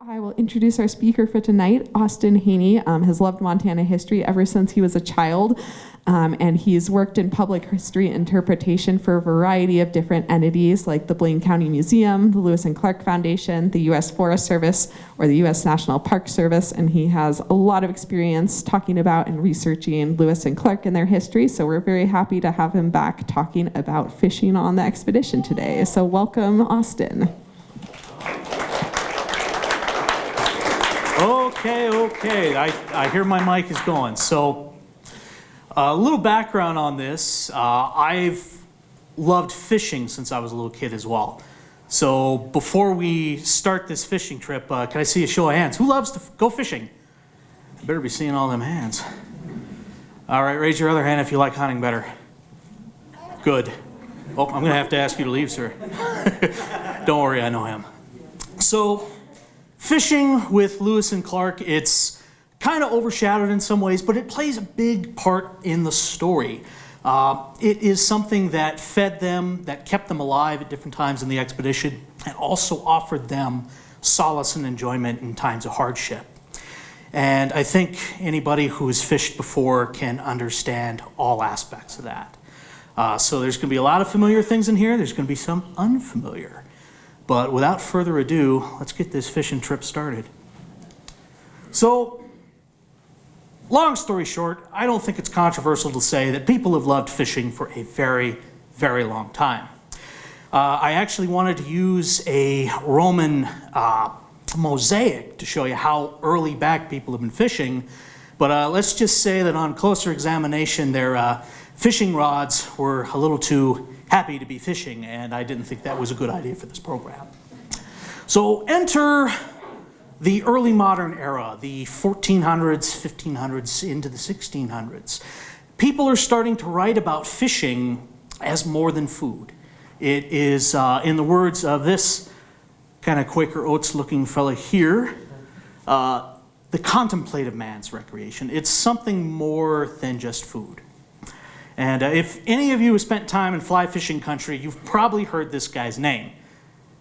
I will introduce our speaker for tonight. Austin Haney has loved Montana history ever since he was a child, and he's worked in public history interpretation for a variety of different entities like the Blaine County Museum, the Lewis and Clark Foundation, the U.S. Forest Service, or the U.S. National Park Service, and he has a lot of experience talking about and researching Lewis and Clark and their history, so we're very happy to have him back talking about fishing on the expedition today. So welcome, Austin. Okay. I hear my mic is going. So a little background on this. I've loved fishing since I was a little kid as well. So before we start this fishing trip, can I see a show of hands? Who loves to go fishing? I better be seeing all them hands. All right, raise your other hand if you like hunting better. Good. Oh, I'm going to have to ask you to leave, sir. Don't worry, I know him. So fishing with Lewis and Clark, it's kind of overshadowed in some ways, but it plays a big part in the story. It is something that fed them, that kept them alive at different times in the expedition, and also offered them solace and enjoyment in times of hardship. And I think anybody who has fished before can understand all aspects of that. So there's going to be a lot of familiar things in here. There's going to be some unfamiliar. But without further ado, let's get this fishing trip started. So, long story short, I don't think it's controversial to say that people have loved fishing for a very, very long time. I actually wanted to use a Roman mosaic to show you how early back people have been fishing, but let's just say that on closer examination, their fishing rods were a little too happy to be fishing, and I didn't think that was a good idea for this program. So enter the early modern era, the 1400s, 1500s, into the 1600s. People are starting to write about fishing as more than food. It is, in the words of this kind of Quaker Oats looking fella here, the contemplative man's recreation. It's something more than just food. And if any of you have spent time in fly fishing country, you've probably heard this guy's name.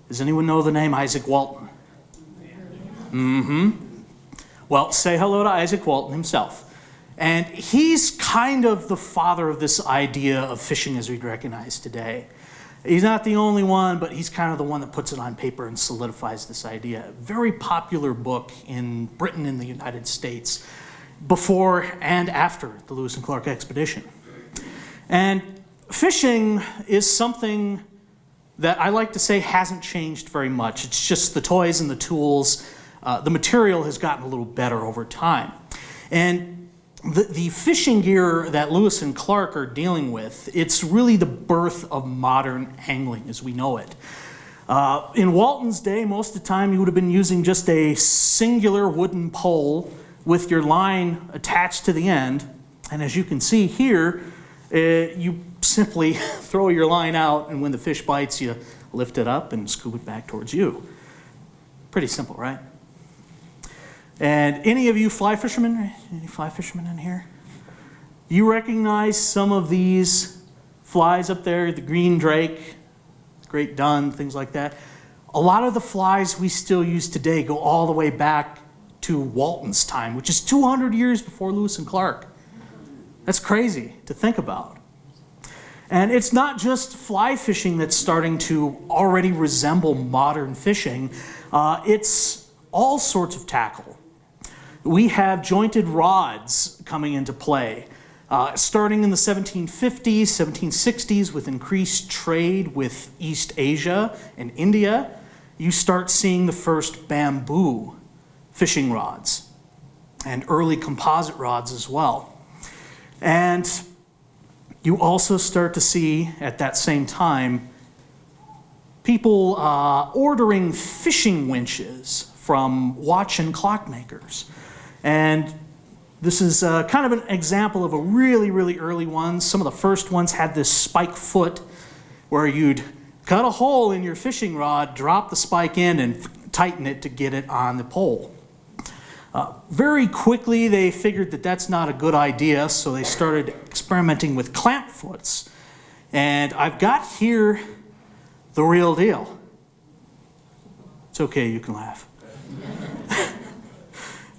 Does anyone know the name Isaac Walton? Well, say hello to Isaac Walton himself. And he's kind of the father of this idea of fishing as we'd recognize today. He's not the only one, but he's kind of the one that puts it on paper and solidifies this idea. Very popular book in Britain and the United States before and after the Lewis and Clark expedition. And fishing is something that I like to say hasn't changed very much. It's just the toys and the tools. The material has gotten a little better over time. And the fishing gear that Lewis and Clark are dealing with, it's really the birth of modern angling as we know it. In Walton's day, most of the time you would have been using just a singular wooden pole with your line attached to the end. And as you can see here, you simply throw your line out, and when the fish bites, you lift it up and scoop it back towards you. Pretty simple, right? And any of you fly fishermen? Any fly fishermen in here? You recognize some of these flies up there, the green drake, great dun, things like that. A lot of the flies we still use today go all the way back to Walton's time, which is 200 years before Lewis and Clark. That's crazy to think about. And it's not just fly fishing that's starting to already resemble modern fishing. It's all sorts of tackle. We have jointed rods coming into play. Starting in the 1750s, 1760s, with increased trade with East Asia and India, you start seeing the first bamboo fishing rods and early composite rods as well. And you also start to see, at that same time, people ordering fishing winches from watch and clock makers. And this is kind of an example of a really, really early one. Some of the first ones had this spike foot where you'd cut a hole in your fishing rod, drop the spike in, and tighten it to get it on the pole. Very quickly, they figured that that's not a good idea, so they started experimenting with clamp foots. And I've got here the real deal. It's okay, you can laugh.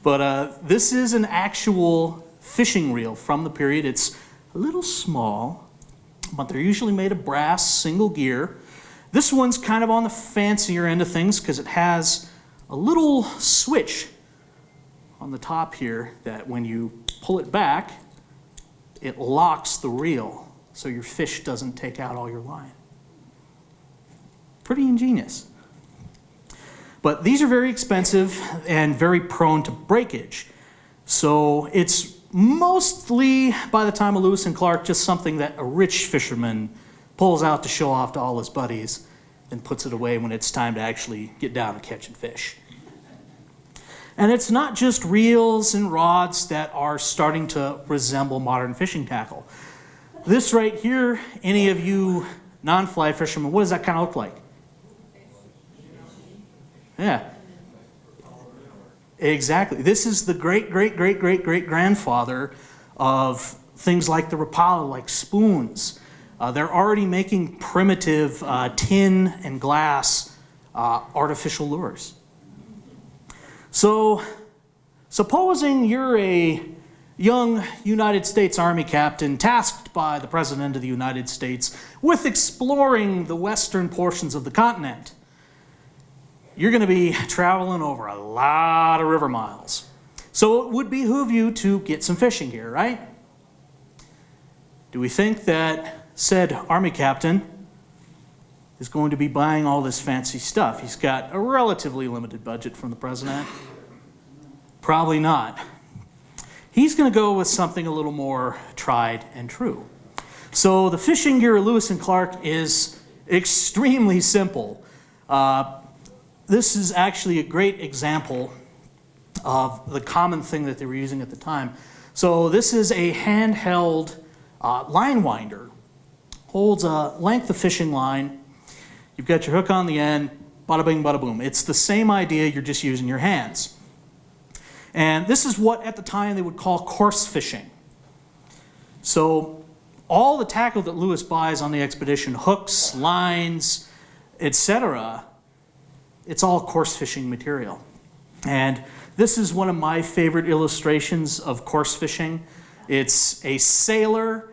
But this is an actual fishing reel from the period. It's a little small, but they're usually made of brass, single gear. This one's kind of on the fancier end of things because it has a little switch on the top here that when you pull it back, it locks the reel so your fish doesn't take out all your line. Pretty ingenious. But these are very expensive and very prone to breakage. So it's mostly, by the time of Lewis and Clark, just something that a rich fisherman pulls out to show off to all his buddies and puts it away when it's time to actually get down and catching fish. And it's not just reels and rods that are starting to resemble modern fishing tackle. This right here, any of you non-fly fishermen, what does that kind of look like? Yeah. Exactly. This is the great-great-great-great-great-great-grandfather of things like the Rapala, like spoons. They're already making primitive tin and glass artificial lures. So, supposing you're a young United States Army captain tasked by the President of the United States with exploring the western portions of the continent. You're going to be traveling over a lot of river miles. So it would behoove you to get some fishing gear, right? Do we think that said Army captain is going to be buying all this fancy stuff? He's got a relatively limited budget from the President. Probably not. He's going to go with something a little more tried and true. So the fishing gear of Lewis and Clark is extremely simple. This is actually a great example of the common thing that they were using at the time. So this is a handheld line winder. Holds a length of fishing line. You've got your hook on the end, bada bing, bada boom. It's the same idea, you're just using your hands. And this is what at the time they would call coarse fishing. So all the tackle that Lewis buys on the expedition, hooks, lines, etc., it's all coarse fishing material. And this is one of my favorite illustrations of coarse fishing. It's a sailor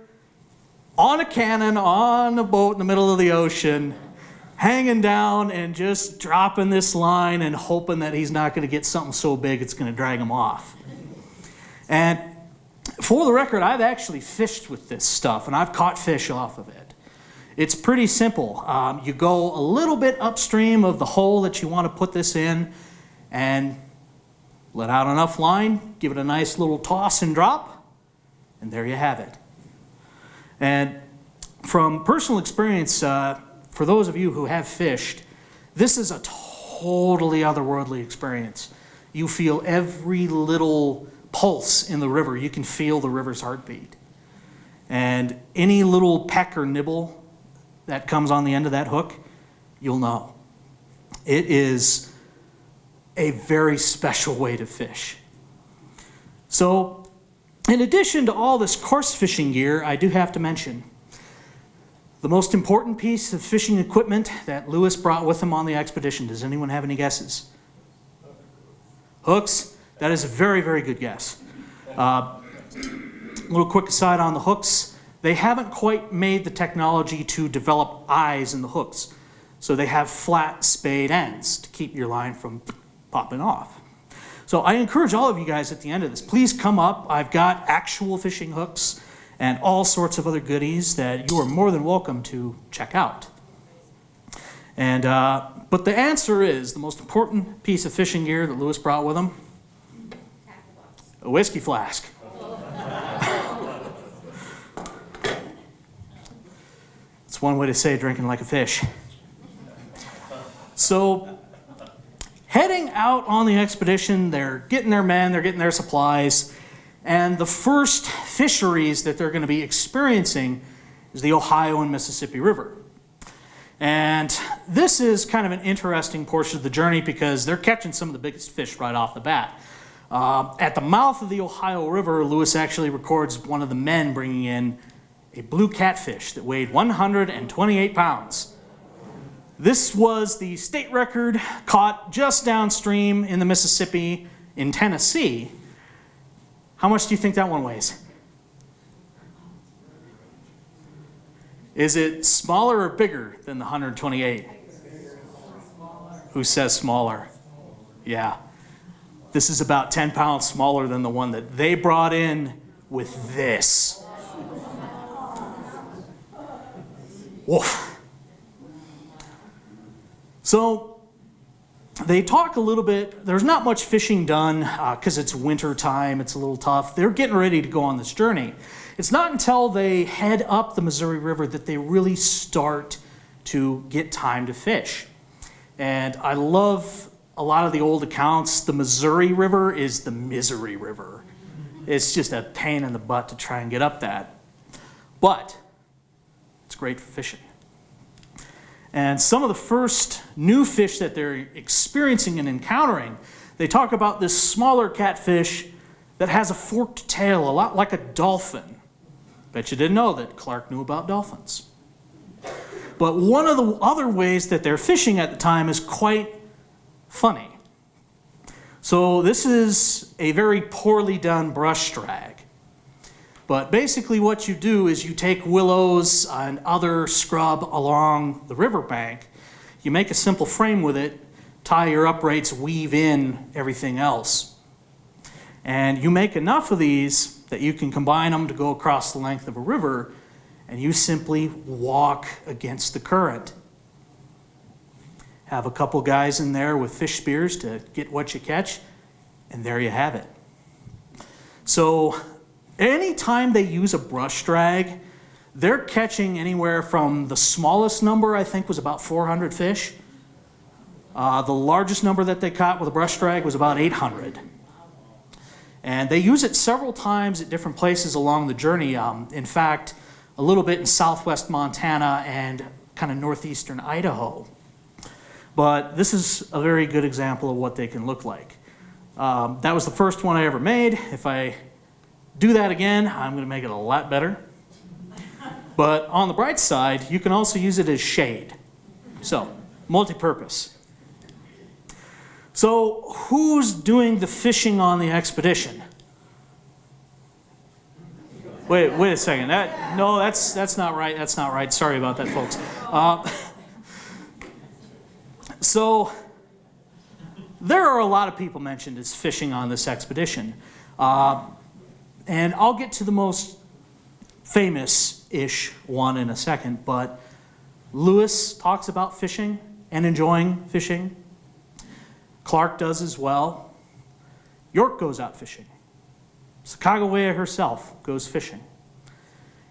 on a cannon, on a boat in the middle of the ocean, hanging down and just dropping this line and hoping that he's not going to get something so big it's going to drag him off. And for the record, I've actually fished with this stuff, and I've caught fish off of it. It's pretty simple. You go a little bit upstream of the hole that you want to put this in and let out enough line, give it a nice little toss and drop, and there you have it. And from personal experience, for those of you who have fished, this is a totally otherworldly experience. You feel every little pulse in the river. You can feel the river's heartbeat. And any little peck or nibble that comes on the end of that hook, you'll know. It is a very special way to fish. So, in addition to all this coarse fishing gear, I do have to mention the most important piece of fishing equipment that Lewis brought with him on the expedition. Does anyone have any guesses? Hooks? That is a very, very good guess. Little quick aside on the hooks. They haven't quite made the technology to develop eyes in the hooks. So they have flat spade ends to keep your line from popping off. So I encourage all of you guys at the end of this, please come up. I've got actual fishing hooks and all sorts of other goodies that you are more than welcome to check out. And but the answer is, the most important piece of fishing gear that Lewis brought with him, a whiskey flask. It's one way to say drinking like a fish. So, heading out on the expedition, they're getting their men, they're getting their supplies, and the first fisheries that they're going to be experiencing is the Ohio and Mississippi River. And this is kind of an interesting portion of the journey because they're catching some of the biggest fish right off the bat. At the mouth of the Ohio River, Lewis actually records one of the men bringing in a blue catfish that weighed 128 pounds. This was the state record caught just downstream in the Mississippi in Tennessee. How much do you think that one weighs? Is it smaller or bigger than the 128? Who says smaller? Yeah. This is about 10 pounds smaller than the one that they brought in with this. Woof. So they talk a little bit. There's not much fishing done because it's winter time. It's a little tough. They're getting ready to go on this journey. It's not until they head up the Missouri River that they really start to get time to fish. And I love a lot of the old accounts. The Missouri River is the misery river. It's just a pain in the butt to try and get up that. But it's great for fishing. And some of the first new fish that they're experiencing and encountering, they talk about this smaller catfish that has a forked tail, a lot like a dolphin. Bet you didn't know that Clark knew about dolphins. But one of the other ways that they're fishing at the time is quite funny. So this is a very poorly done brush drag. But basically what you do is you take willows and other scrub along the riverbank, you make a simple frame with it, tie your uprights, weave in everything else. And you make enough of these that you can combine them to go across the length of a river, and you simply walk against the current. Have a couple guys in there with fish spears to get what you catch, and there you have it. So anytime they use a brush drag, they're catching anywhere from the smallest number, I think, was about 400 fish. The largest number that they caught with a brush drag was about 800. And they use it several times at different places along the journey. In fact, a little bit in southwest Montana and kind of northeastern Idaho. But this is a very good example of what they can look like. That was the first one I ever made. If I do that again, I'm going to make it a lot better. But on the bright side, you can also use it as shade. So, multi-purpose. So, who's doing the fishing on the expedition? Wait a second. That's not right. That's not right. Sorry about that, folks. So, there are a lot of people mentioned as fishing on this expedition. And I'll get to the most famous-ish one in a second, but Lewis talks about fishing and enjoying fishing. Clark does as well. York goes out fishing. Sacagawea herself goes fishing.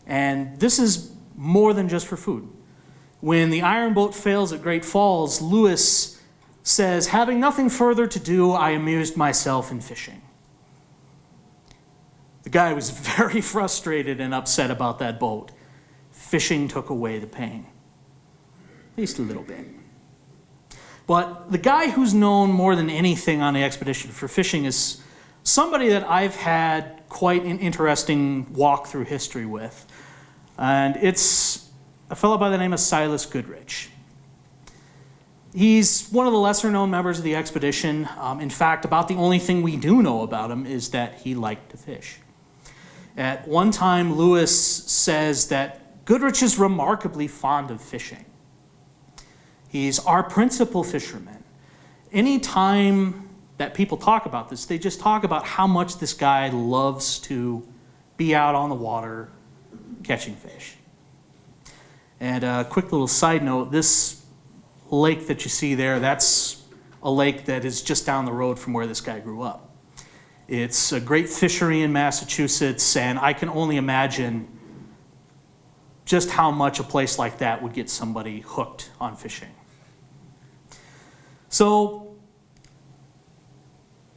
And this is more than just for food. When the iron boat fails at Great Falls, Lewis says, "Having nothing further to do, I amused myself in fishing." The guy was very frustrated and upset about that boat. Fishing took away the pain. At least a little bit. But the guy who's known more than anything on the expedition for fishing is somebody that I've had quite an interesting walk through history with. And it's a fellow by the name of Silas Goodrich. He's one of the lesser known members of the expedition. In fact, about the only thing we do know about him is that he liked to fish. At one time, Lewis says that Goodrich is remarkably fond of fishing. He's our principal fisherman. Any time that people talk about this, they just talk about how much this guy loves to be out on the water catching fish. And a quick little side note, this lake that you see there, that's a lake that is just down the road from where this guy grew up. It's a great fishery in Massachusetts, and I can only imagine just how much a place like that would get somebody hooked on fishing. So,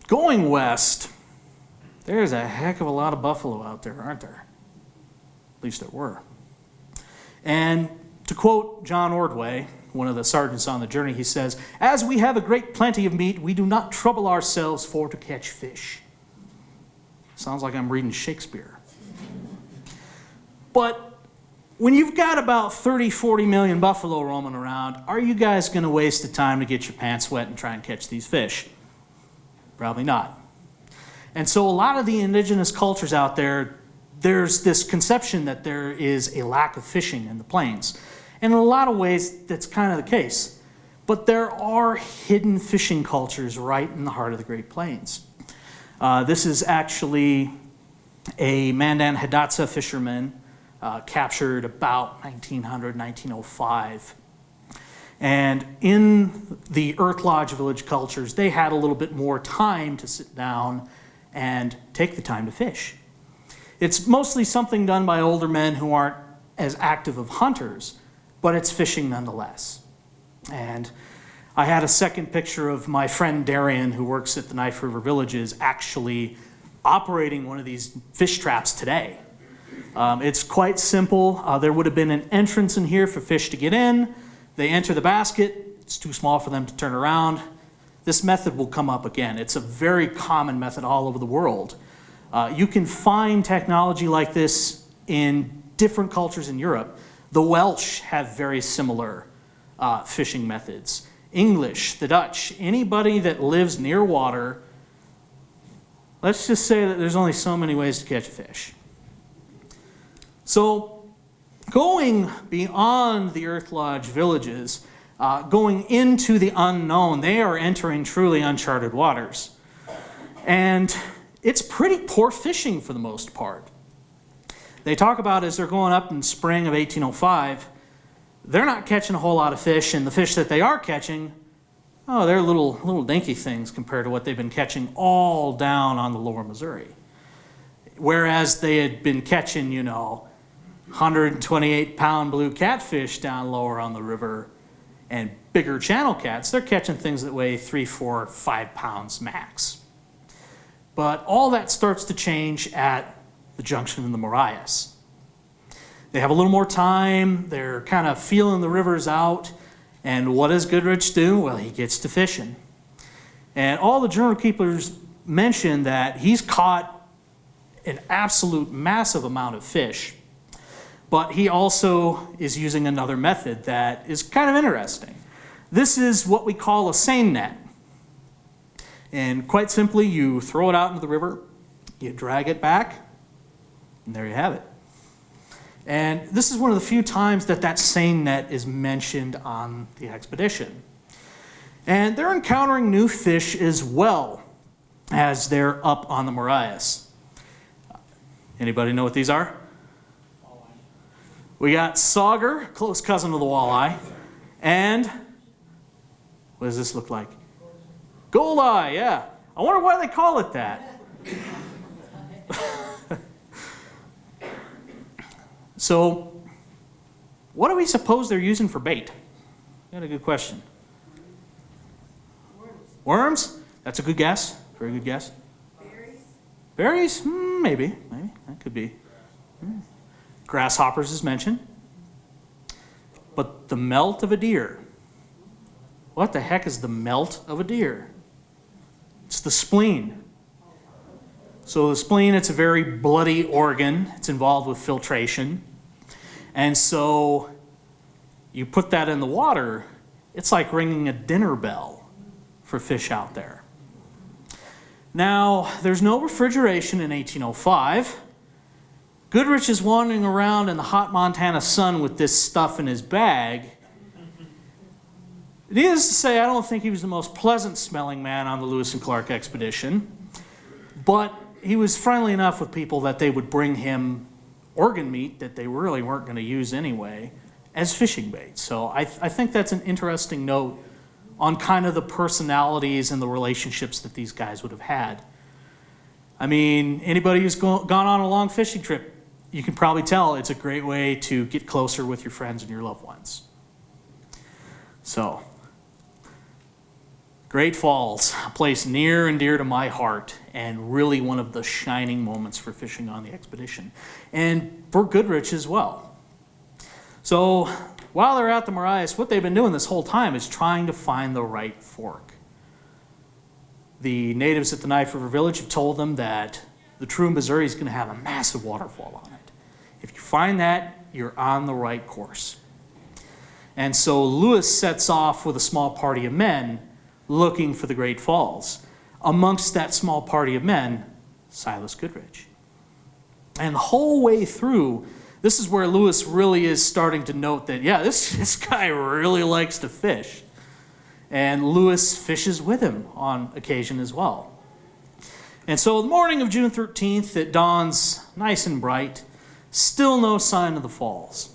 going west, there's a heck of a lot of buffalo out there, aren't there? At least there were. And to quote John Ordway, one of the sergeants on the journey, he says, "As we have a great plenty of meat, we do not trouble ourselves for to catch fish." Sounds like I'm reading Shakespeare. But when you've got about 30, 40 million buffalo roaming around, are you guys going to waste the time to get your pants wet and try and catch these fish? Probably not. And so a lot of the indigenous cultures out there, there's this conception that there is a lack of fishing in the plains. And in a lot of ways, that's kind of the case. But there are hidden fishing cultures right in the heart of the Great Plains. This is actually a Mandan Hidatsa fisherman captured about 1900, 1905. And in the Earth Lodge village cultures, they had a little bit more time to sit down and take the time to fish. It's mostly something done by older men who aren't as active of hunters, but it's fishing nonetheless. And I had a second picture of my friend Darian, who works at the Knife River Villages, actually operating one of these fish traps today. It's quite simple. There would have been an entrance in here for fish to get in. They enter the basket. It's too small for them to turn around. This method will come up again. It's a very common method all over the world. You can find technology like this in different cultures in Europe. The Welsh have very similar fishing methods. English, the Dutch, anybody that lives near water, let's just say that there's only so many ways to catch a fish. So going beyond the Earth Lodge villages, going into the unknown, they are entering truly uncharted waters. And it's pretty poor fishing for the most part. They talk about as they're going up in spring of 1805, they're not catching a whole lot of fish, and the fish that they are catching, oh, they're little dinky things compared to what they've been catching all down on the lower Missouri. Whereas they had been catching, 128-pound blue catfish down lower on the river and bigger channel cats, they're catching things that weigh 3, 4, 5 pounds max. But all that starts to change at the junction in the Marias. They have a little more time, they're kind of feeling the rivers out, and what does Goodrich do? Well, he gets to fishing. And all the journal keepers mention that he's caught an absolute massive amount of fish, but he also is using another method that is kind of interesting. This is what we call a seine net. And quite simply, you throw it out into the river, you drag it back, and there you have it. And this is one of the few times that seine net is mentioned on the expedition. And they're encountering new fish as well as they're up on the Marias. Anybody know what these are? Walleye. We got sauger, close cousin of the walleye, and what does this look like? Goldeye, yeah. I wonder why they call it that. So, what do we suppose they're using for bait? Got a good question. Worms? That's a good guess. Very good guess. Berries? Berries? Maybe. That could be. Grasshoppers is mentioned. But the melt of a deer. What the heck is the melt of a deer? It's the spleen. So the spleen, it's a very bloody organ. It's involved with filtration. And so you put that in the water, it's like ringing a dinner bell for fish out there. Now, there's no refrigeration in 1805. Goodrich is wandering around in the hot Montana sun with this stuff in his bag. Needless to say, I don't think he was the most pleasant smelling man on the Lewis and Clark expedition, but he was friendly enough with people that they would bring him organ meat that they really weren't going to use anyway as fishing bait. So I think that's an interesting note on kind of the personalities and the relationships that these guys would have had. I mean, anybody who's gone on a long fishing trip, you can probably tell it's a great way to get closer with your friends and your loved ones. So, Great Falls, a place near and dear to my heart, and really one of the shining moments for fishing on the expedition, and for Goodrich as well. So, while they're at the Marias, what they've been doing this whole time is trying to find the right fork. The natives at the Knife River Village have told them that the true Missouri is going to have a massive waterfall on it. If you find that, you're on the right course. And so Lewis sets off with a small party of men looking for the Great Falls. Amongst that small party of men Silas Goodrich. And the whole way through, this is where Lewis really is starting to note that, yeah, this guy really likes to fish. And Lewis fishes with him on occasion as well. And so the morning of June 13th, it dawns nice and bright. Still no sign of the falls.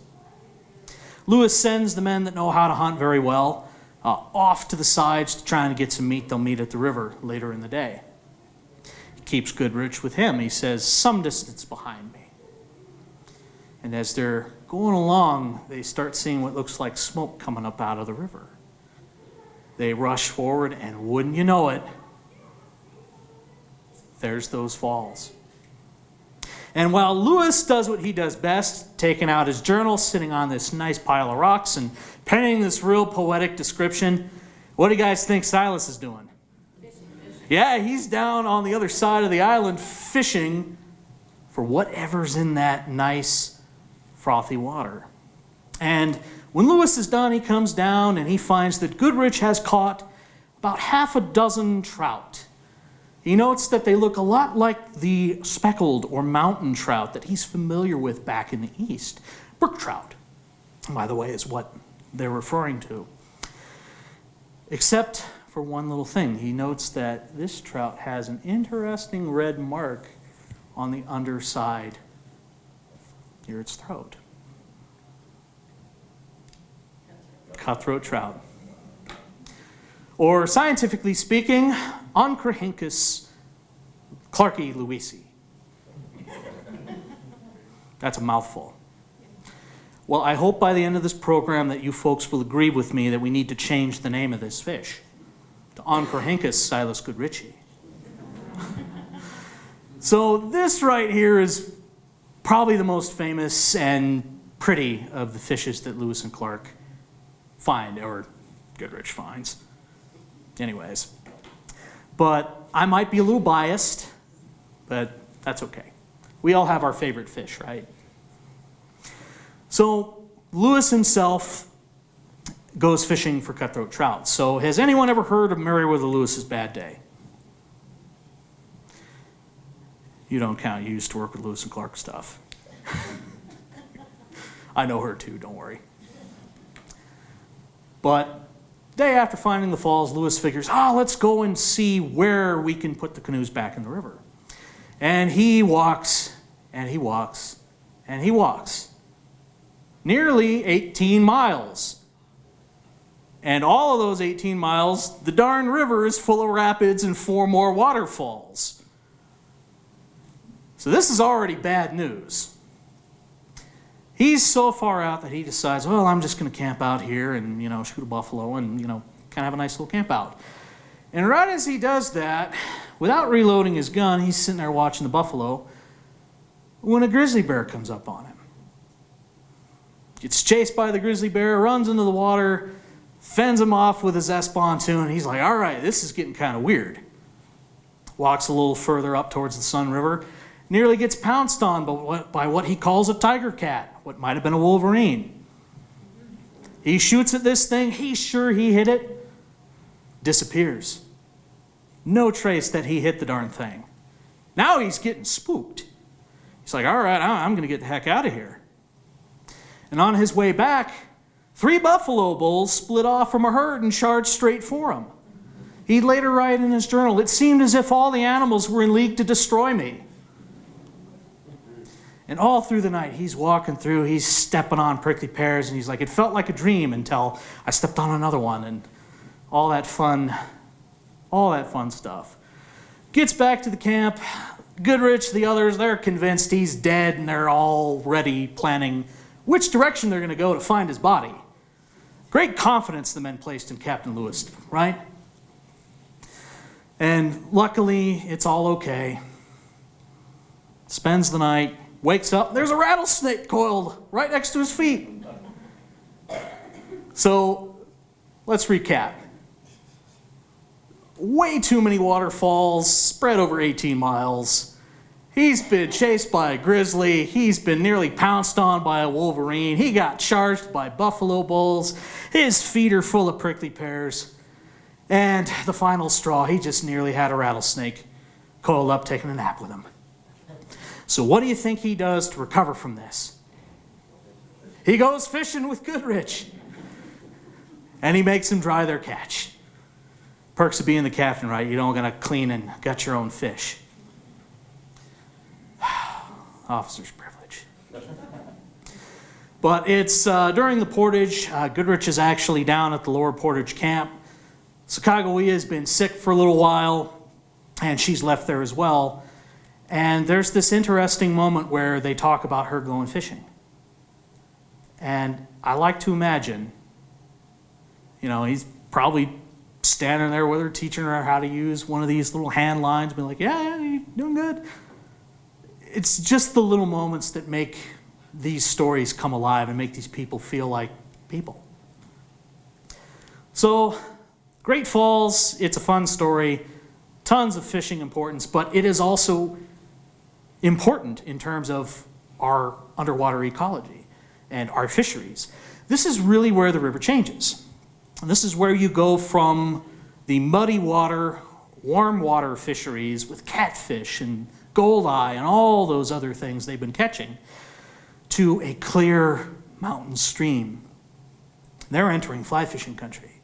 Lewis sends the men that know how to hunt very well off to the sides to try and get some meat. They'll meet at the river later in the day. He keeps Goodrich with him. He says, some distance behind me. And as they're going along, they start seeing what looks like smoke coming up out of the river. They rush forward, and wouldn't you know it, there's those falls. And while Lewis does what he does best, taking out his journal, sitting on this nice pile of rocks and penning this real poetic description, what do you guys think Silas is doing? Yeah, he's down on the other side of the island fishing for whatever's in that nice frothy water. And when Lewis is done, he comes down and he finds that Goodrich has caught about half a dozen trout. He notes that they look a lot like the speckled or mountain trout that he's familiar with back in the East. Brook trout, by the way, is what they're referring to. Except for one little thing. He notes that this trout has an interesting red mark on the underside near its throat. Cutthroat trout. Or scientifically speaking, Oncorhynchus clarkii lewisi. That's a mouthful. Well, I hope by the end of this program that you folks will agree with me that we need to change the name of this fish to Oncorhynchus Silas Goodrichi. So this right here is probably the most famous and pretty of the fishes that Lewis and Clark find, or Goodrich finds. Anyways, but I might be a little biased, but that's okay. We all have our favorite fish, right? So Lewis himself goes fishing for cutthroat trout. So has anyone ever heard of Meriwether Lewis's bad day? You don't count. You used to work with Lewis and Clark stuff. I know her too, don't worry. But day after finding the falls, Lewis figures, let's go and see where we can put the canoes back in the river. And he walks, and he walks, and he walks. Nearly 18 miles. And all of those 18 miles, the darn river is full of rapids and 4 more waterfalls. So this is already bad news. He's so far out that he decides, well, I'm just going to camp out here and, shoot a buffalo and, kind of have a nice little camp out. And right as he does that, without reloading his gun, he's sitting there watching the buffalo when a grizzly bear comes up on him. Gets chased by the grizzly bear, runs into the water, fends him off with his S-pontoon. He's like, all right, this is getting kind of weird. Walks a little further up towards the Sun River, nearly gets pounced on by what he calls a tiger cat, what might have been a wolverine. He shoots at this thing, he's sure he hit it, disappears. No trace that he hit the darn thing. Now he's getting spooked. He's like, all right, I'm going to get the heck out of here. And on his way back, 3 buffalo bulls split off from a herd and charged straight for him. He'd later write in his journal, it seemed as if all the animals were in league to destroy me. And all through the night, he's walking through, he's stepping on prickly pears, and he's like, it felt like a dream until I stepped on another one, and all that fun stuff. Gets back to the camp. Goodrich, the others, they're convinced he's dead, and they're already planning which direction they're going to go to find his body. Great confidence the men placed in Captain Lewis, right? And luckily, it's all okay. Spends the night, wakes up, there's a rattlesnake coiled right next to his feet. So, let's recap. Way too many waterfalls, spread over 18 miles. He's been chased by a grizzly. He's been nearly pounced on by a wolverine. He got charged by buffalo bulls. His feet are full of prickly pears. And the final straw, he just nearly had a rattlesnake coiled up taking a nap with him. So what do you think he does to recover from this? He goes fishing with Goodrich. And he makes them dry their catch. Perks of being the captain, right? You don't gotta clean and gut your own fish. Officer's privilege. But it's during the portage. Goodrich is actually down at the lower portage camp. Sacagawea has been sick for a little while, and she's left there as well. And there's this interesting moment where they talk about her going fishing. And I like to imagine, he's probably standing there with her, teaching her how to use one of these little hand lines, being like, yeah, you're doing good. It's just the little moments that make these stories come alive and make these people feel like people. So, Great Falls, it's a fun story, tons of fishing importance, but it is also important in terms of our underwater ecology and our fisheries. This is really where the river changes. And this is where you go from the muddy water, warm water fisheries with catfish and goldeye and all those other things they've been catching to a clear mountain stream. They're entering fly fishing country.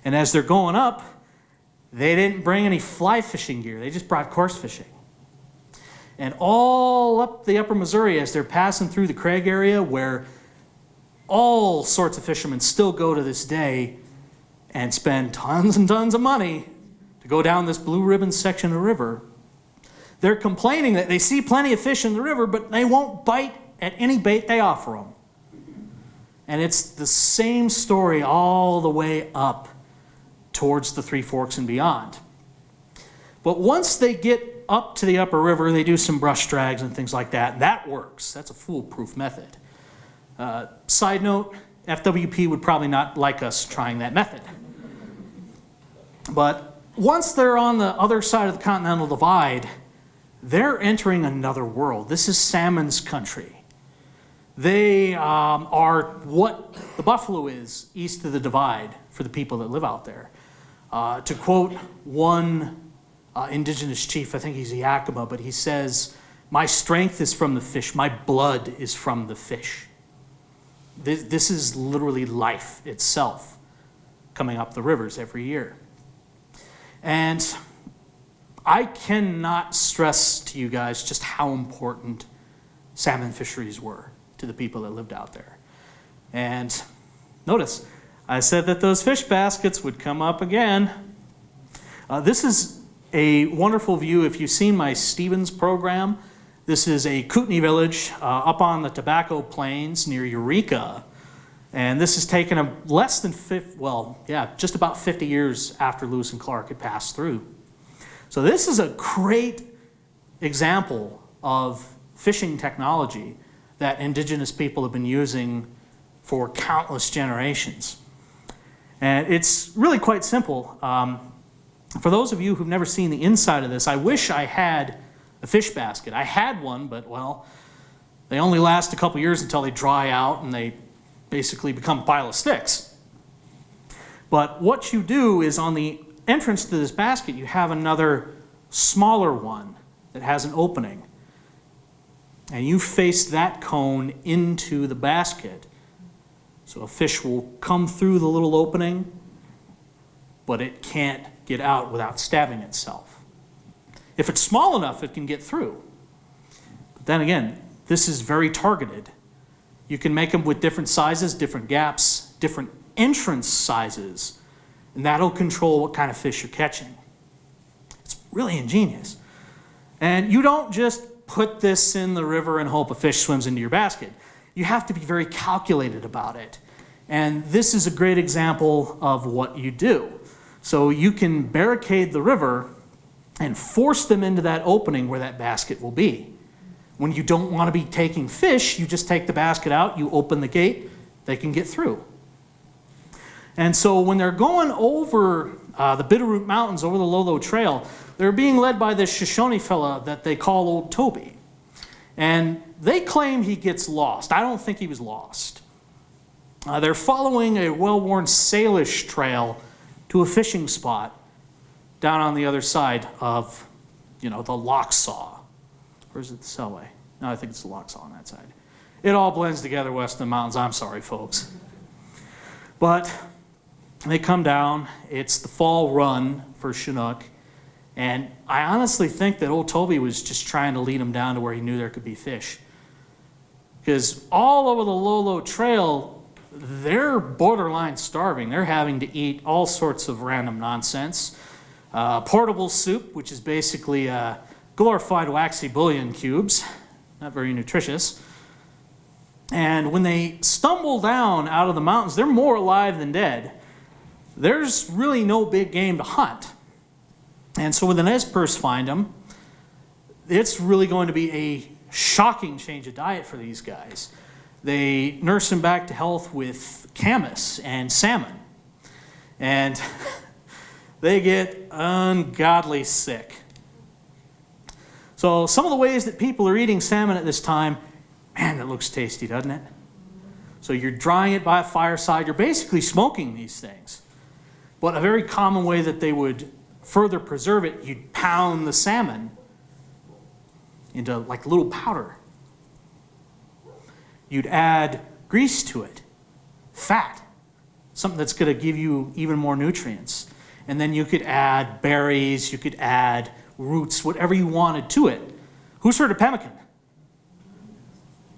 And as they're going up, they didn't bring any fly fishing gear. They just brought coarse fishing. And all up the upper Missouri, as they're passing through the Craig area, where all sorts of fishermen still go to this day and spend tons and tons of money to go down this blue ribbon section of the river, they're complaining that they see plenty of fish in the river, but they won't bite at any bait they offer them. And it's the same story all the way up towards the Three Forks and beyond. But once they get up to the upper river, they do some brush drags and things like that. That works. That's a foolproof method. Side note, FWP would probably not like us trying that method. But once they're on the other side of the Continental Divide, they're entering another world. This is salmon's country. They are what the buffalo is east of the divide for the people that live out there. To quote one Indigenous chief, I think he's a Yakima, but he says, "My strength is from the fish, my blood is from the fish." This is literally life itself coming up the rivers every year. And I cannot stress to you guys just how important salmon fisheries were to the people that lived out there. And notice, I said that those fish baskets would come up again. This is a wonderful view. If you've seen my Stevens program, this is a Kootenai village up on the Tobacco Plains near Eureka. And this is taken less than just about 50 years after Lewis and Clark had passed through. So this is a great example of fishing technology that Indigenous people have been using for countless generations. And it's really quite simple. For those of you who've never seen the inside of this, I wish I had a fish basket. I had one, but they only last a couple years until they dry out and they basically become a pile of sticks. But what you do is on the entrance to this basket, you have another smaller one that has an opening. And you face that cone into the basket. So a fish will come through the little opening, but it can't get out without stabbing itself. If it's small enough, it can get through. But then again, this is very targeted. You can make them with different sizes, different gaps, different entrance sizes, and that'll control what kind of fish you're catching. It's really ingenious. And you don't just put this in the river and hope a fish swims into your basket. You have to be very calculated about it. And this is a great example of what you do. So you can barricade the river and force them into that opening where that basket will be. When you don't want to be taking fish, you just take the basket out, you open the gate, they can get through. And so when they're going over the Bitterroot Mountains, over the Lolo Trail, they're being led by this Shoshone fella that they call Old Toby. And they claim he gets lost. I don't think he was lost. They're following a well-worn Salish trail to a fishing spot down on the other side of the Locksaw. Or is it the Selway? No, I think it's the Locksaw on that side. It all blends together west of the mountains. I'm sorry, folks. But they come down. It's the fall run for Chinook. And I honestly think that old Toby was just trying to lead them down to where he knew there could be fish. Because all over the Lolo Trail, they're borderline starving. They're having to eat all sorts of random nonsense. Portable soup, which is basically glorified waxy bouillon cubes. Not very nutritious. And when they stumble down out of the mountains, they're more alive than dead. There's really no big game to hunt. And so when the Nez Perce find them, it's really going to be a shocking change of diet for these guys. They nurse them back to health with camas and salmon. And they get ungodly sick. So some of the ways that people are eating salmon at this time, man, that looks tasty, doesn't it? So you're drying it by a fireside. You're basically smoking these things. But a very common way that they would further preserve it, you'd pound the salmon into like little powder. You'd add grease to it, fat, something that's going to give you even more nutrients. And then you could add berries, you could add roots, whatever you wanted to it. Who's heard of pemmican?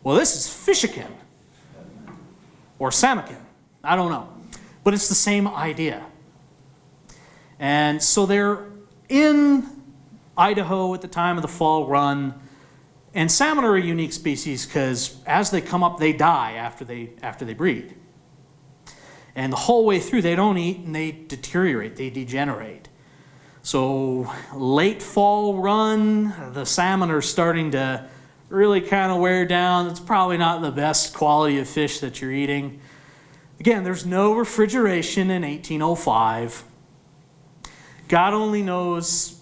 Well, this is fishican or salmican. I don't know. But it's the same idea. And so they're in Idaho at the time of the fall run. And salmon are a unique species because as they come up, they die after they breed. And the whole way through, they don't eat and they deteriorate, they degenerate. So late fall run, the salmon are starting to really kind of wear down. It's probably not the best quality of fish that you're eating. Again, there's no refrigeration in 1805. God only knows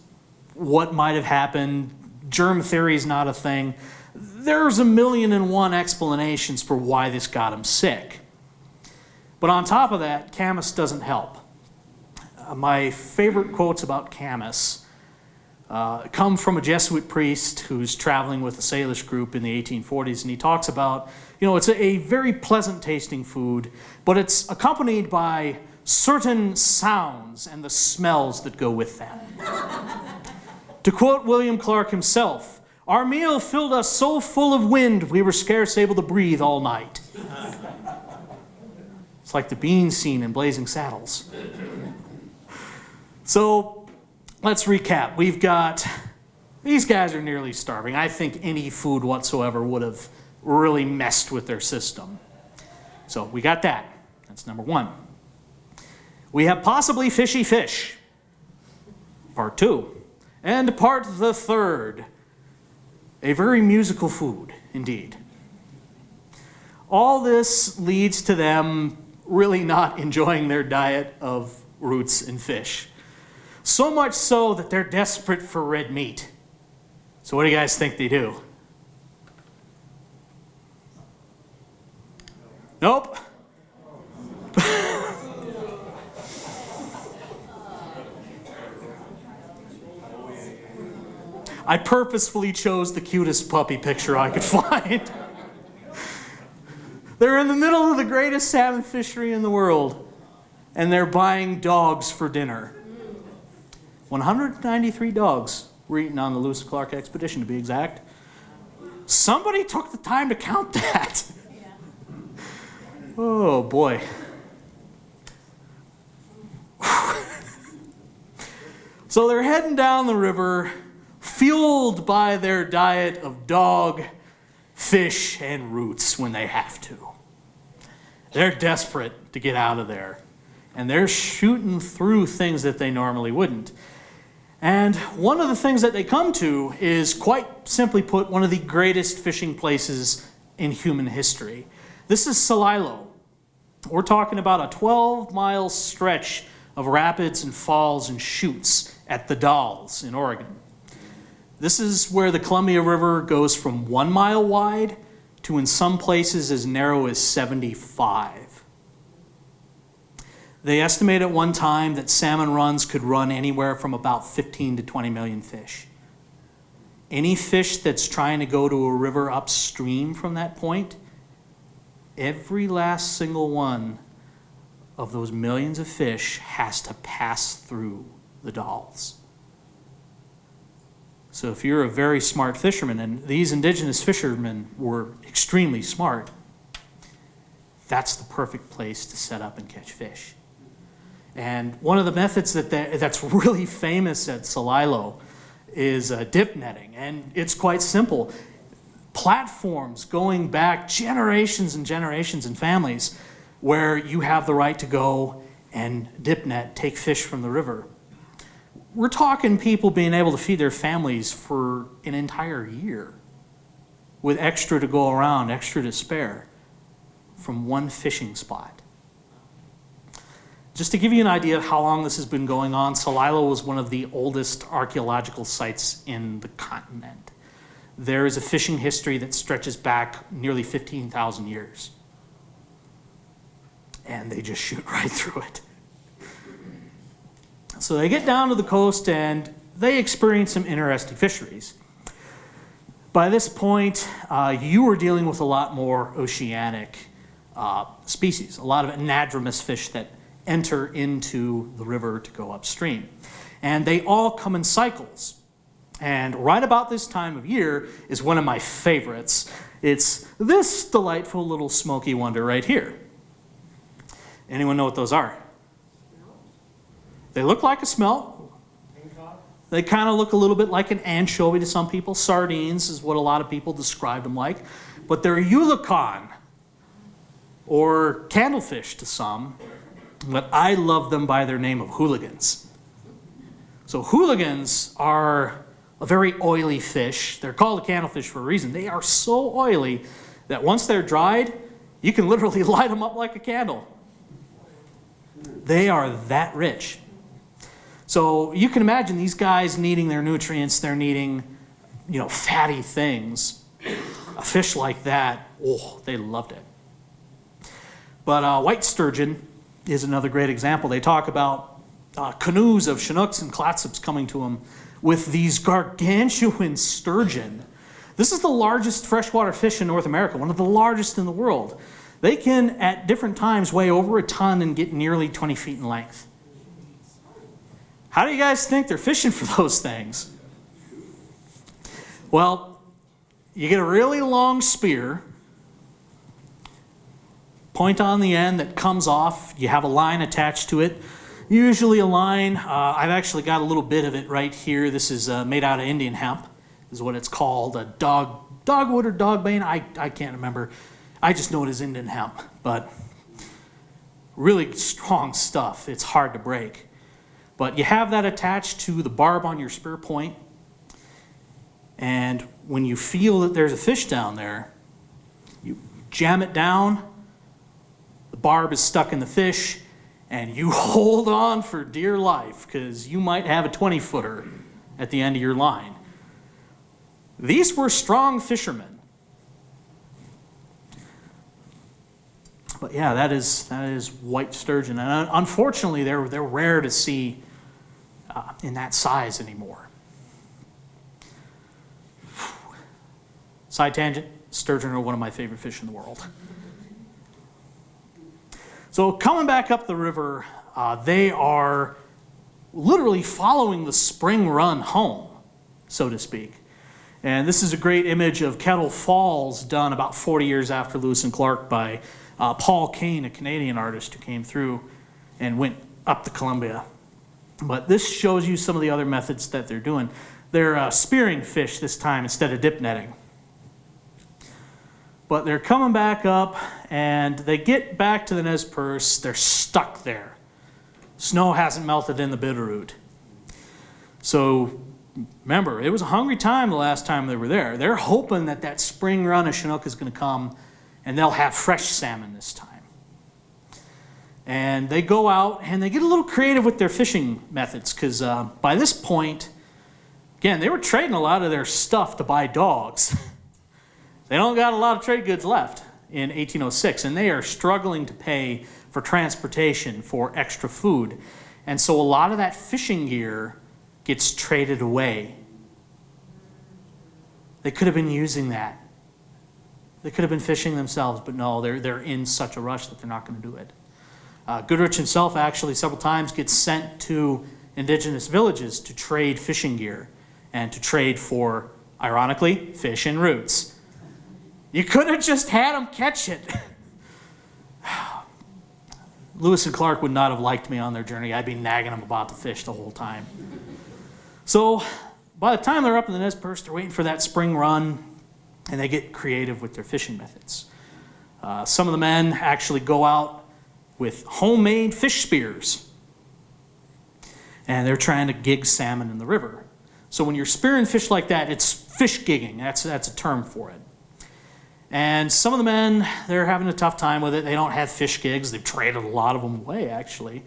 what might have happened. Germ theory is not a thing. There's 1,000,001 explanations for why this got him sick. But on top of that, Camas doesn't help. My favorite quotes about Camas come from a Jesuit priest who's traveling with a Salish group in the 1840s, and he talks about, it's a very pleasant tasting food, but it's accompanied by certain sounds and the smells that go with them. To quote William Clark himself, "Our meal filled us so full of wind we were scarce able to breathe all night." It's like the bean scene in Blazing Saddles. So let's recap. We've got, these guys are nearly starving. I think any food whatsoever would have really messed with their system. So we got that. That's number one. We have possibly fishy fish. Part two. And part the third. A very musical food, indeed. All this leads to them really not enjoying their diet of roots and fish. So much so that they're desperate for red meat. So what do you guys think they do? Nope. I purposefully chose the cutest puppy picture I could find. They're in the middle of the greatest salmon fishery in the world, and they're buying dogs for dinner. 193 dogs were eaten on the Lewis and Clark expedition, to be exact. Somebody took the time to count that. Oh, boy. So they're heading down the river, fueled by their diet of dog, fish, and roots when they have to. They're desperate to get out of there. And they're shooting through things that they normally wouldn't. And one of the things that they come to is, quite simply put, one of the greatest fishing places in human history. This is Celilo. We're talking about a 12-mile stretch of rapids and falls and chutes at the Dalles in Oregon. This is where the Columbia River goes from 1 mile wide to, in some places, as narrow as 75. They estimate at one time that salmon runs could run anywhere from about 15 to 20 million fish. Any fish that's trying to go to a river upstream from that point, every last single one of those millions of fish has to pass through the Dalles. So if you're a very smart fisherman, and these indigenous fishermen were extremely smart, that's the perfect place to set up and catch fish. And one of the methods that's really famous at Celilo is dip netting, and it's quite simple. Platforms going back generations and generations and families where you have the right to go and dip net, take fish from the river. We're talking people being able to feed their families for an entire year with extra to go around, extra to spare from one fishing spot. Just to give you an idea of how long this has been going on, Celilo was one of the oldest archaeological sites in the continent. There is a fishing history that stretches back nearly 15,000 years. And they just shoot right through it. So they get down to the coast and they experience some interesting fisheries. By this point, you were dealing with a lot more oceanic species, a lot of anadromous fish that enter into the river to go upstream. And they all come in cycles. And right about this time of year is one of my favorites. It's this delightful little smoky wonder right here. Anyone know what those are? They look like a smelt. They kind of look a little bit like an anchovy to some people. Sardines is what a lot of people describe them like. But they're eulachon, or candlefish to some. But I love them by their name of hooligans. So hooligans are a very oily fish. They're called a candlefish for a reason. They are so oily that once they're dried, you can literally light them up like a candle. They are that rich. So you can imagine these guys needing their nutrients. They're needing, fatty things. A fish like that, oh, they loved it. But white sturgeon is another great example. They talk about canoes of Chinooks and Clatsop coming to them with these gargantuan sturgeon. This is the largest freshwater fish in North America, one of the largest in the world. They can, at different times, weigh over a ton and get nearly 20 feet in length. How do you guys think they're fishing for those things? Well, you get a really long spear, point on the end that comes off. You have a line attached to it. Usually a line, I've actually got a little bit of it right here. This is made out of Indian hemp, is what it's called. A dogwood or dogbane, I can't remember. I just know it is Indian hemp, but really strong stuff. It's hard to break. But you have that attached to the barb on your spear point, and when you feel that there's a fish down there, you jam it down, the barb is stuck in the fish, and you hold on for dear life because you might have a 20-footer at the end of your line. These were strong fishermen. But yeah, that is white sturgeon, and unfortunately, they're rare to see in that size anymore. Side tangent: sturgeon are one of my favorite fish in the world. So coming back up the river, they are literally following the spring run home, so to speak. And this is a great image of Kettle Falls done about 40 years after Lewis and Clark by Paul Kane, a Canadian artist who came through and went up the Columbia. But this shows you some of the other methods that they're doing. They're spearing fish this time instead of dip netting. But they're coming back up, and they get back to the Nez Perce. They're stuck there. Snow hasn't melted in the Bitterroot. So remember, it was a hungry time the last time they were there. They're hoping that that spring run of Chinook is going to come, and they'll have fresh salmon this time. And they go out, and they get a little creative with their fishing methods, because by this point, again, they were trading a lot of their stuff to buy dogs. They don't got a lot of trade goods left in 1806, and they are struggling to pay for transportation, for extra food. And so a lot of that fishing gear gets traded away. They could have been using that. They could have been fishing themselves, but no, they're in such a rush that they're not going to do it. Goodrich himself actually several times gets sent to indigenous villages to trade fishing gear and to trade for, ironically, fish and roots. You could have just had them catch it. Lewis and Clark would not have liked me on their journey. I'd be nagging them about the fish the whole time. So by the time they're up in the Nez Perce, they're waiting for that spring run, and they get creative with their fishing methods. Some of the men actually go out with homemade fish spears, and they're trying to gig salmon in the river. So when you're spearing fish like that, it's fish gigging. That's a term for it. And some of the men, they're having a tough time with it. They don't have fish gigs. They've traded a lot of them away, actually.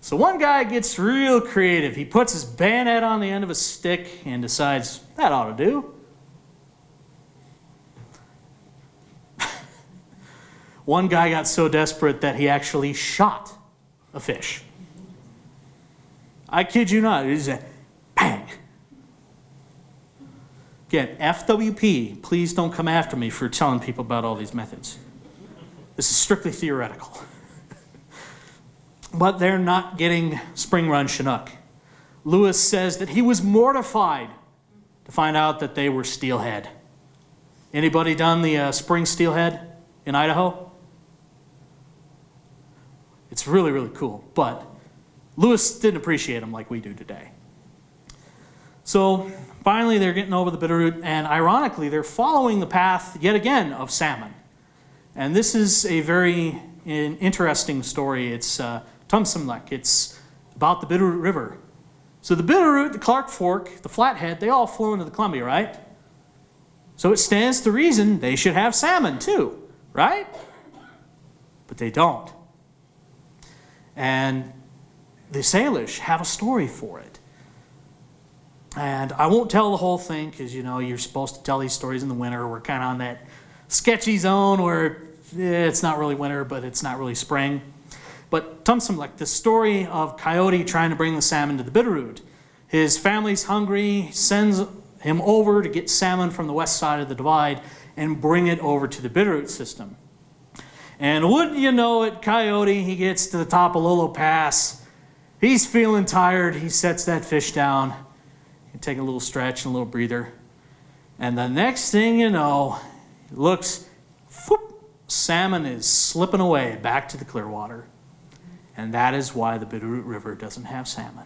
So one guy gets real creative. He puts his bayonet on the end of a stick and decides, that ought to do. One guy got so desperate that he actually shot a fish. I kid you not. It was a bang. Again, FWP, please don't come after me for telling people about all these methods. This is strictly theoretical. But they're not getting spring run Chinook. Lewis says that he was mortified to find out that they were steelhead. Anybody done the spring steelhead in Idaho? It's really, really cool. But Lewis didn't appreciate them like we do today. So finally, they're getting over the Bitterroot, and ironically, they're following the path, yet again, of salmon. And this is a very interesting story. It's Tumsumlek. It's about the Bitterroot River. So the Bitterroot, the Clark Fork, the Flathead, they all flow into the Columbia, right? So it stands to reason they should have salmon too, right? But they don't. And the Salish have a story for it. And I won't tell the whole thing because, you know, you're supposed to tell these stories in the winter. We're kind of on that sketchy zone where it's not really winter, but it's not really spring. But Tumsumlek, the story of Coyote trying to bring the salmon to the Bitterroot. His family's hungry, sends him over to get salmon from the west side of the divide and bring it over to the Bitterroot system. And wouldn't you know it, Coyote, he gets to the top of Lolo Pass. He's feeling tired. He sets that fish down. You take a little stretch and a little breather. And the next thing you know, it looks, whoop, salmon is slipping away back to the Clearwater. And that is why the Bitterroot River doesn't have salmon.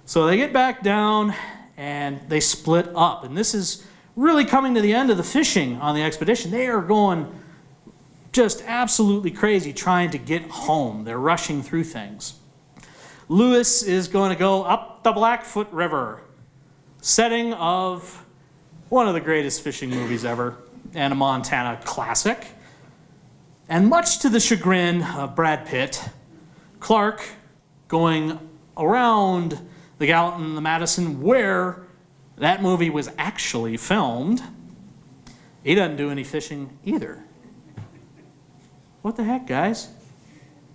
So they get back down and they split up. And this is really coming to the end of the fishing on the expedition. They are going just absolutely crazy trying to get home. They're rushing through things. Lewis is going to go up the Blackfoot River, setting of one of the greatest fishing movies ever, and a Montana classic. And much to the chagrin of Brad Pitt, Clark going around the Gallatin, the Madison, where that movie was actually filmed. He doesn't do any fishing either. What the heck, guys?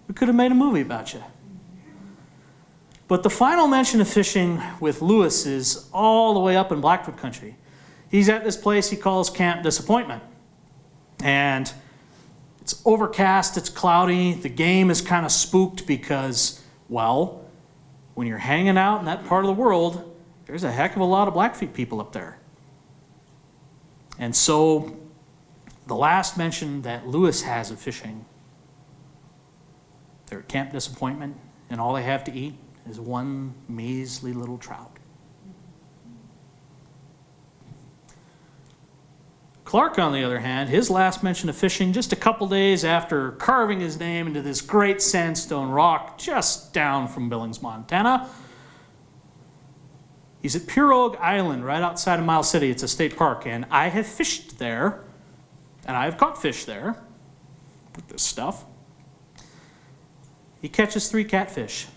We could have made a movie about you. But the final mention of fishing with Lewis is all the way up in Blackfoot country. He's at this place he calls Camp Disappointment. And it's overcast, it's cloudy, the game is kind of spooked because, well, when you're hanging out in that part of the world, there's a heck of a lot of Blackfeet people up there. And so the last mention that Lewis has of fishing, they're at Camp Disappointment, and all they have to eat is one measly little trout. Clark, on the other hand, his last mention of fishing just a couple days after carving his name into this great sandstone rock just down from Billings, Montana. He's at Pirogue Island, right outside of Miles City. It's a state park, and I have fished there, and I have caught fish there with this stuff. He catches 3 catfish.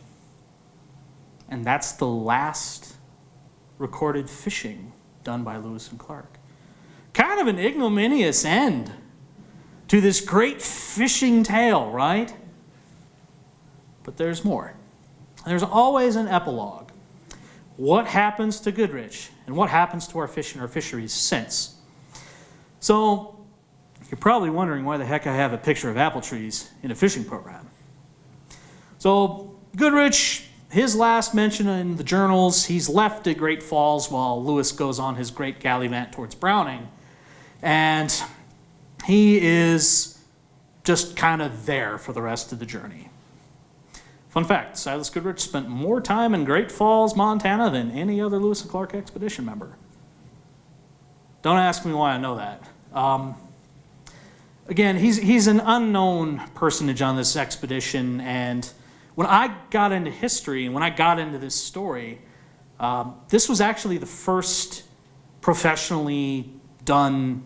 And that's the last recorded fishing done by Lewis and Clark. Kind of an ignominious end to this great fishing tale, right? But there's more. There's always an epilogue. what happens to Goodrich and what happens to our fish and our fisheries since. So you're probably wondering why the heck I have a picture of apple trees in a fishing program. So Goodrich, his last mention in the journals, he's left at Great Falls while Lewis goes on his great gallivant towards Browning. And he is just kind of there for the rest of the journey. Fun fact, Silas Goodrich spent more time in Great Falls, Montana than any other Lewis and Clark expedition member. Don't ask me why I know that. Again, he's an unknown personage on this expedition, and when I got into history and when I got into this story, this was actually the first professionally done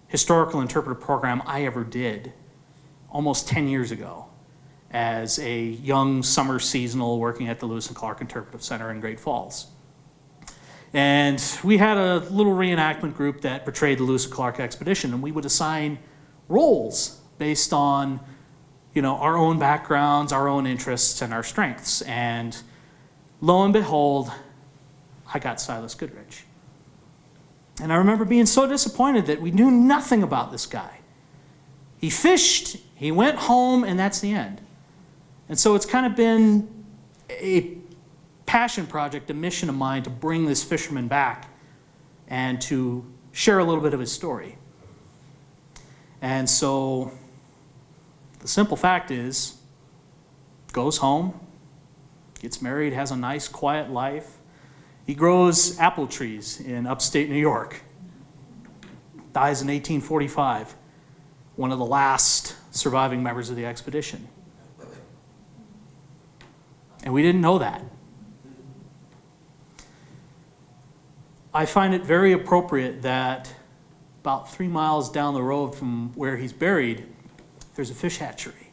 historical interpretive program I ever did, almost 10 years ago, as a young summer seasonal working at the Lewis and Clark Interpretive Center in Great Falls. And we had a little reenactment group that portrayed the Lewis and Clark expedition, and we would assign roles based on, our own backgrounds, our own interests, and our strengths. And lo and behold, I got Silas Goodrich. And I remember being so disappointed that we knew nothing about this guy. He fished, he went home, and that's the end. And so it's kind of been a passion project, a mission of mine to bring this fisherman back and to share a little bit of his story. And so the simple fact is, goes home, gets married, has a nice, quiet life. He grows apple trees in upstate New York. Dies in 1845, one of the last surviving members of the expedition. And we didn't know that. I find it very appropriate that about 3 miles down the road from where he's buried, there's a fish hatchery.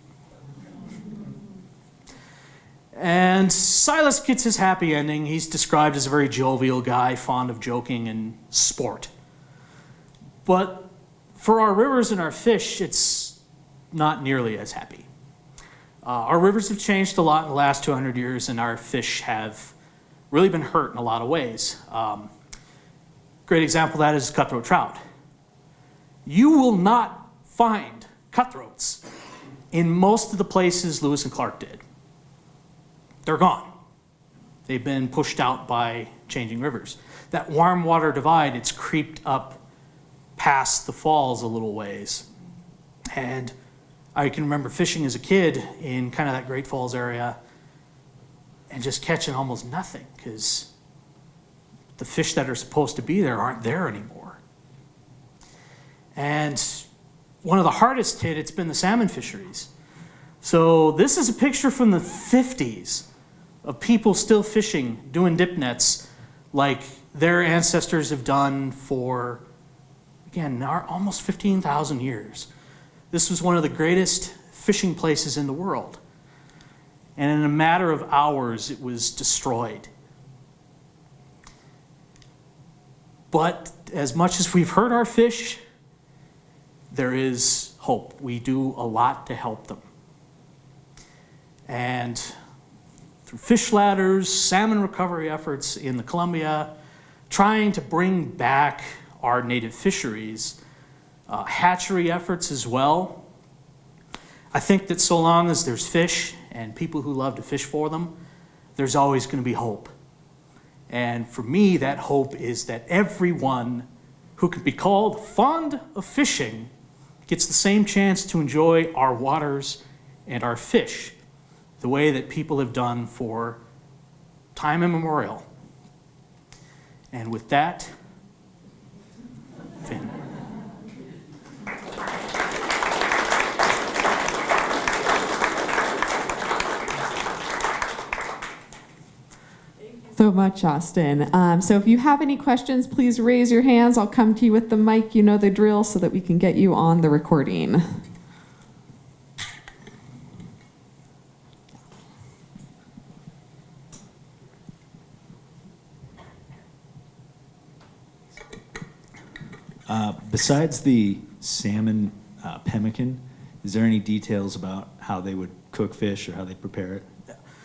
And Silas gets his happy ending. He's described as a very jovial guy, fond of joking and sport. But for our rivers and our fish, it's not nearly as happy. Our rivers have changed a lot in the last 200 years, and our fish have really been hurt in a lot of ways. Great example of that is cutthroat trout. You will not find cutthroats in most of the places Lewis and Clark did. They're gone. They've been pushed out by changing rivers. That warm water divide, it's creeped up past the falls a little ways. And I can remember fishing as a kid in kind of that Great Falls area and just catching almost nothing because the fish that are supposed to be there aren't there anymore. And one of the hardest hit, it's been the salmon fisheries. So this is a picture from the 50s of people still fishing, doing dip nets like their ancestors have done for, again, almost 15,000 years. This was one of the greatest fishing places in the world. And in a matter of hours, it was destroyed. But as much as we've hurt our fish, there is hope. We do a lot to help them. And through fish ladders, salmon recovery efforts in the Columbia, trying to bring back our native fisheries, hatchery efforts as well. I think that so long as there's fish and people who love to fish for them, there's always going to be hope. And for me, that hope is that everyone who can be called fond of fishing gets the same chance to enjoy our waters and our fish the way that people have done for time immemorial. And with that, Finn. So much, Austin. So if you have any questions, please raise your hands. I'll come to you with the mic. You know the drill, so that we can get you on the recording. Besides the salmon pemmican, is there any details about how they would cook fish or how they prepare it?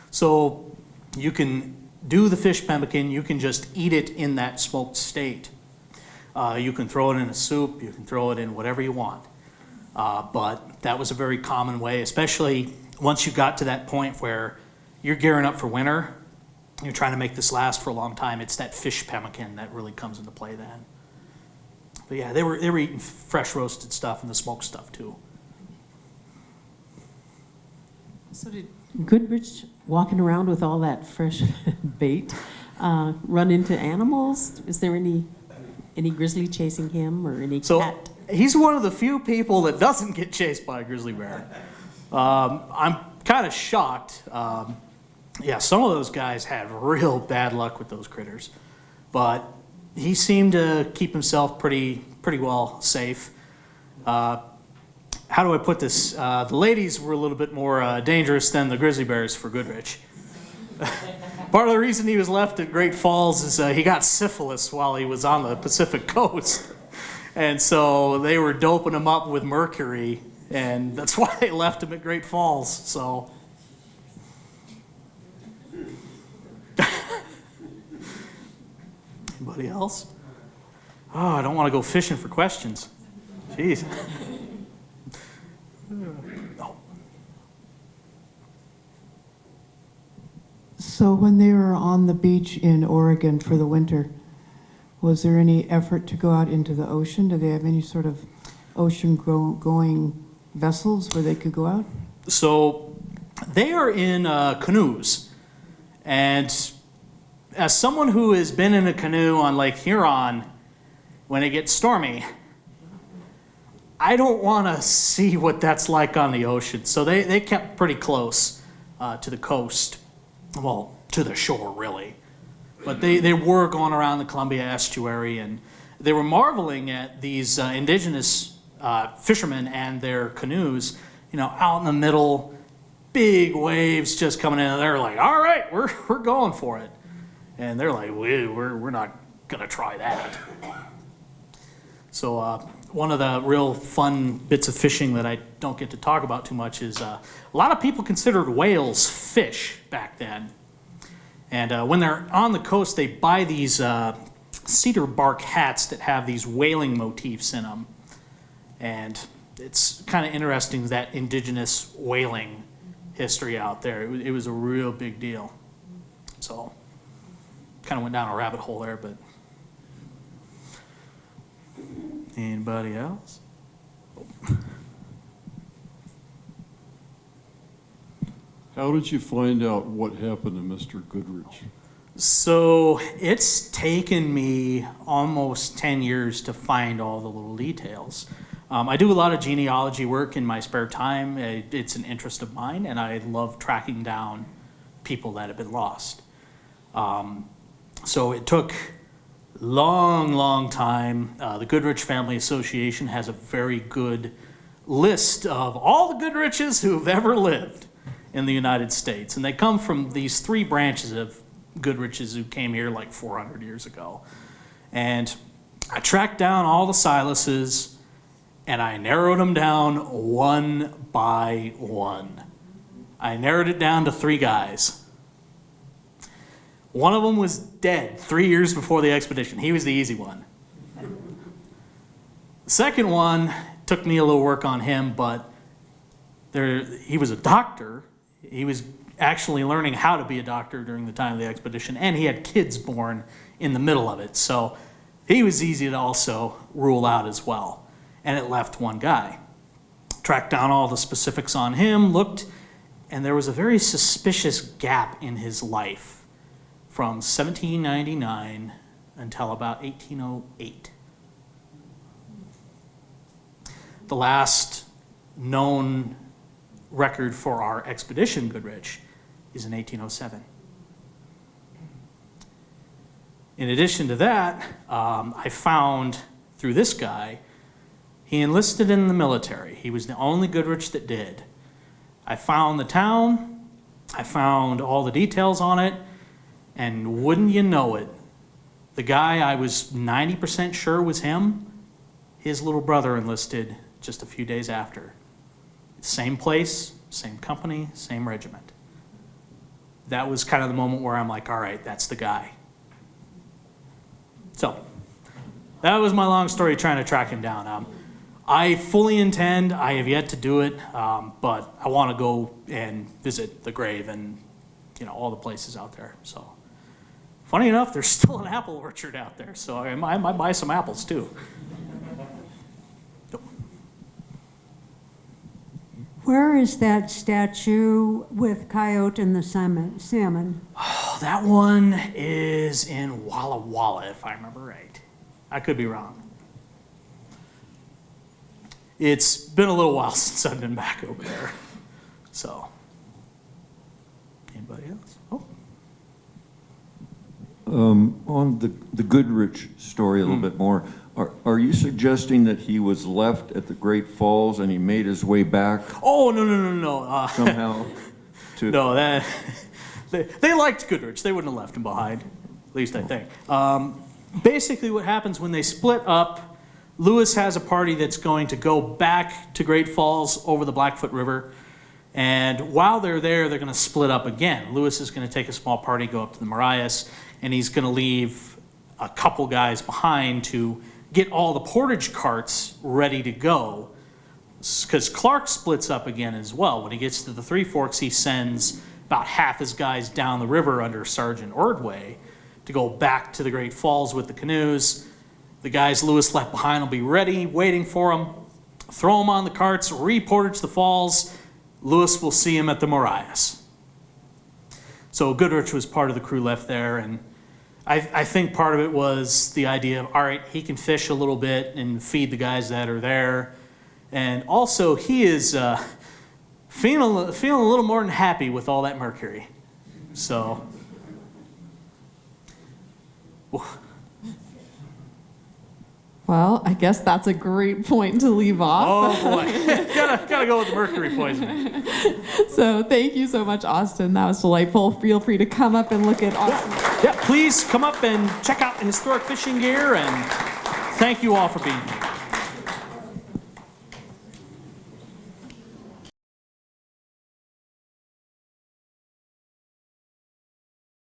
So you can do the fish pemmican, you can just eat it in that smoked state. You can throw it in a soup, you can throw it in whatever you want. But that was a very common way, especially once you got to that point where you're gearing up for winter, you're trying to make this last for a long time. It's that fish pemmican that really comes into play then. But yeah, they were eating fresh roasted stuff and the smoked stuff too. So did Goodrich, walking around with all that fresh bait, run into animals? Is there any grizzly chasing him or any cat? He's one of the few people that doesn't get chased by a grizzly bear. I'm kind of shocked. Yeah, some of those guys had real bad luck with those critters, but he seemed to keep himself pretty well safe. How do I put this? The ladies were a little bit more dangerous than the grizzly bears for Goodrich. Part of the reason he was left at Great Falls is he got syphilis while he was on the Pacific coast. And so they were doping him up with mercury, and that's why they left him at Great Falls. So, anybody else? Oh, I don't want to go fishing for questions. Jeez. No. So when they were on the beach in Oregon for the winter, was there any effort to go out into the ocean? Do they have any sort of ocean-going vessels where they could go out? So they are in canoes. And as someone who has been in a canoe on Lake Huron, when it gets stormy, I don't want to see what that's like on the ocean. So they kept pretty close to the coast. Well, to the shore, really. But they were going around the Columbia estuary, and they were marveling at these indigenous fishermen and their canoes, out in the middle, big waves just coming in, and they're like, all right, we're going for it. And they're like, we're not going to try that. So one of the real fun bits of fishing that I don't get to talk about too much is a lot of people considered whales fish back then. And when they're on the coast, they buy these cedar bark hats that have these whaling motifs in them. And it's kind of interesting, that indigenous whaling history out there. It was a real big deal. So kind of went down a rabbit hole there, but anybody else? How did you find out what happened to Mr. Goodrich? So it's taken me almost 10 years to find all the little details. I do a lot of genealogy work in my spare time. It's an interest of mine, and I love tracking down people that have been lost. So it took long time. The Goodrich Family Association has a very good list of all the Goodriches who've ever lived in the United States. And they come from these three branches of Goodriches who came here like 400 years ago. And I tracked down all the Silases, and I narrowed them down one by one. I narrowed it down to 3 guys. One of them was dead 3 years before the expedition. He was the easy one. The second one, took me a little work on him, but he was a doctor. He was actually learning how to be a doctor during the time of the expedition, and he had kids born in the middle of it. So he was easy to also rule out as well. And it left one guy. Tracked down all the specifics on him, looked, and there was a very suspicious gap in his life from 1799 until about 1808. The last known record for our expedition, Goodrich, is in 1807. In addition to that, I found through this guy, he enlisted in the military. He was the only Goodrich that did. I found the town, I found all the details on it, and wouldn't you know it, the guy I was 90% sure was him, his little brother enlisted just a few days after. Same place, same company, same regiment. that was kind of the moment where I'm like, all right, that's the guy. So that was my long story trying to track him down. I fully intend, I have yet to do it, but I want to go and visit the grave and, all the places out there. So funny enough, there's still an apple orchard out there, so I might buy some apples too. Where is that statue with coyote and the salmon? Oh, that one is in Walla Walla, if I remember right. I could be wrong. It's been a little while since I've been back over there. So, anybody else? Oh. On the Goodrich story a little bit more, are you suggesting that he was left at the Great Falls and he made his way back Oh, no. somehow to... No, they liked Goodrich. They wouldn't have left him behind, at least I think. Basically what happens when they split up, Lewis has a party that's going to go back to Great Falls over the Blackfoot River. And while they're there, they're going to split up again. Lewis is going to take a small party, go up to the Marias, and he's going to leave a couple guys behind to get all the portage carts ready to go. Because Clark splits up again as well. When he gets to the Three Forks, he sends about half his guys down the river under Sergeant Ordway to go back to the Great Falls with the canoes. The guys Lewis left behind will be ready, waiting for him. Throw them on the carts, re-portage the falls. Lewis will see him at the Marias. So Goodrich was part of the crew left there, and I think part of it was the idea of, all right, he can fish a little bit and feed the guys that are there. And also, he is feeling a little more than happy with all that mercury. So, Well, I guess that's a great point to leave off. oh boy, gotta go with the mercury poisoning. So thank you so much, Austin. That was delightful. Feel free to come up and look at Austin. Yeah, please come up and check out the historic fishing gear, and thank you all for being here.